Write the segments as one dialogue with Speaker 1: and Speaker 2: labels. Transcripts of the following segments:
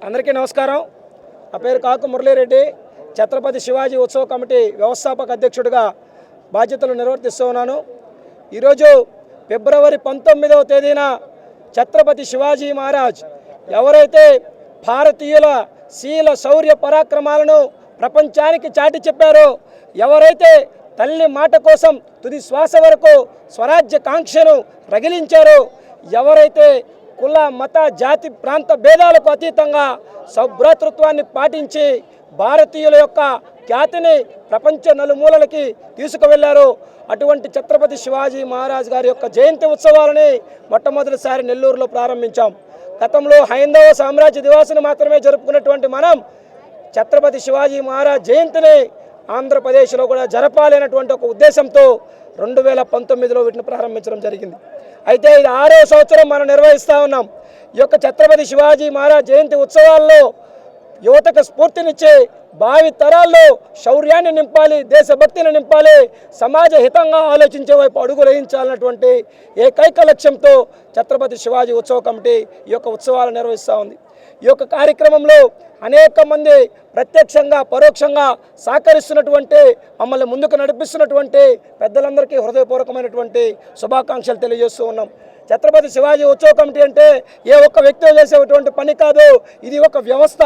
Speaker 1: అందరికీ నమస్కారం. నా పేరు కాకు మురళీరెడ్డి. ఛత్రపతి శివాజీ ఉత్సవ కమిటీ వ్యవస్థాపక అధ్యక్షుడిగా బాధ్యతలు నిర్వర్తిస్తూ ఉన్నాను. ఈరోజు ఫిబ్రవరి 19వ తేదీన ఛత్రపతి శివాజీ మహారాజ్ ఎవరైతే భారతీయుల శీల శౌర్య పరాక్రమాలను ప్రపంచానికి చాటి చెప్పారో, ఎవరైతే తల్లి మాట కోసం తుది శ్వాస వరకు స్వరాజ్య కాంక్షను రగిలించారో, ఎవరైతే కుల మత జాతి ప్రాంత భేదాలకు అతీతంగా సౌభ్రాతృత్వాన్ని పాటించి భారతీయుల యొక్క ఖ్యాతిని ప్రపంచ నలుమూలలకి తీసుకువెళ్లారు, అటువంటి ఛత్రపతి శివాజీ మహారాజ్ గారి యొక్క జయంతి ఉత్సవాలని మొట్టమొదటిసారి నెల్లూరులో ప్రారంభించాం. గతంలో హైందవ సామ్రాజ్య దివాసుని మాత్రమే జరుపుకున్నటువంటి మనం ఛత్రపతి శివాజీ మహారాజ్ జయంతిని ఆంధ్రప్రదేశ్లో కూడా జరపాలి అనేటువంటి ఒక ఉద్దేశంతో 2019లో వీటిని ప్రారంభించడం జరిగింది. అయితే ఇది 6వ సంవత్సరం మనం నిర్వహిస్తూ ఉన్నాం. ఈ యొక్క ఛత్రపతి శివాజీ మహారాజ్ జయంతి ఉత్సవాల్లో యువతకు స్ఫూర్తినిచ్చి భావి తరాల్లో శౌర్యాన్ని నింపాలి, దేశభక్తిని నింపాలి, సమాజ హితంగా ఆలోచించే వైపు అడుగులు వేయించాలన్నటువంటి ఏకైక లక్ష్యంతో ఛత్రపతి శివాజీ ఉత్సవ కమిటీ ఈ యొక్క ఉత్సవాలు నిర్వహిస్తూ ఉంది. ఈ యొక్క కార్యక్రమంలో అనేక మంది ప్రత్యక్షంగా పరోక్షంగా సహకరిస్తున్నటువంటి, మమ్మల్ని ముందుకు నడిపిస్తున్నటువంటి పెద్దలందరికీ హృదయపూర్వకమైనటువంటి శుభాకాంక్షలు తెలియజేస్తూ ఉన్నాం. ఛత్రపతి శివాజీ ఉత్సవ కమిటీ అంటే ఏ ఒక్క వ్యక్తి చేసేటువంటి పని కాదు, ఇది ఒక వ్యవస్థ,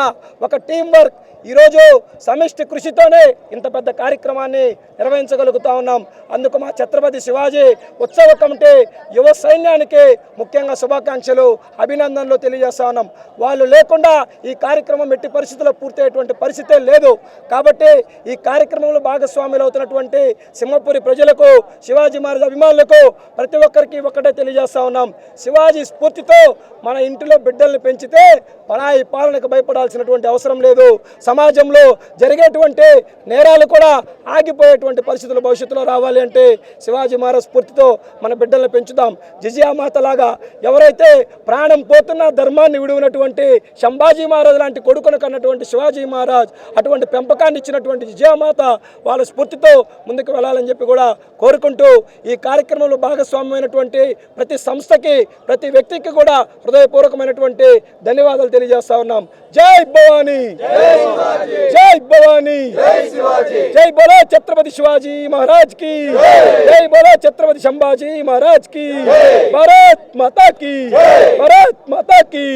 Speaker 1: ఒక టీం వర్క్. ఈరోజు సమిష్టి కృషితోనే ఇంత పెద్ద కార్యక్రమాన్ని నిర్వహించగలుగుతా ఉన్నాం. అందుకు మా ఛత్రపతి శివాజీ ఉత్సవ కమిటీ యువ సైన్యానికి ముఖ్యంగా శుభాకాంక్షలు, అభినందనలు తెలియజేస్తా ఉన్నాం. వాళ్ళు లేకుండా ఈ కార్యక్రమం ఎట్టి పరిస్థితుల్లో పూర్తయ్యేటువంటి పరిస్థితే లేదు. కాబట్టి ఈ కార్యక్రమంలో భాగస్వాములు అవుతున్నటువంటి సింహపురి ప్రజలకు, శివాజీ మహారాజ్ అభిమానులకు ప్రతి ఒక్కరికి ఒకటే తెలియజేస్తా ఉన్నాం. శివాజీ స్ఫూర్తితో మన ఇంటిలో బిడ్డల్ని పెంచితే పరాయి పాలనకు భయపడాల్సినటువంటి అవసరం లేదు. సమాజంలో జరిగేటువంటి నేరాలు కూడా ఆగిపోయేటువంటి పరిస్థితులు భవిష్యత్తులో రావాలి అంటే శివాజీ మహారాజ్ స్ఫూర్తితో మన బిడ్డల్ని పెంచుదాం. జిజియామాత లాగా ఎవరైతే ప్రాణం పోతున్న ధర్మాన్ని విడువనటువంటి సంభాజీ మహారాజ్ లాంటి కొడుకును కన్నటువంటి శివాజీ మహారాజ్ అటువంటి పెంపకాన్ని ఇచ్చినటువంటి జిజియామాత వాళ్ళ స్ఫూర్తితో ముందుకు వెళ్ళాలని చెప్పి కూడా కోరుకుంటూ ఈ కార్యక్రమంలో భాగస్వామ్యమైనటువంటి ప్రతి సంస్థకి, ప్రతి వ్యక్తికి కూడా హృదయపూర్వకమైనటువంటి ధన్యవాదాలు తెలియజేస్తా ఉన్నాం. జై భవానీ, జై భవానీ, జై బోలో ఛత్రపతి శివాజీ మహారాజ్ की, జై బోలో ఛత్రపతి సంభాజీ మహారాజ్ की, భారత్ మాతా की, భారత్ మాతా की.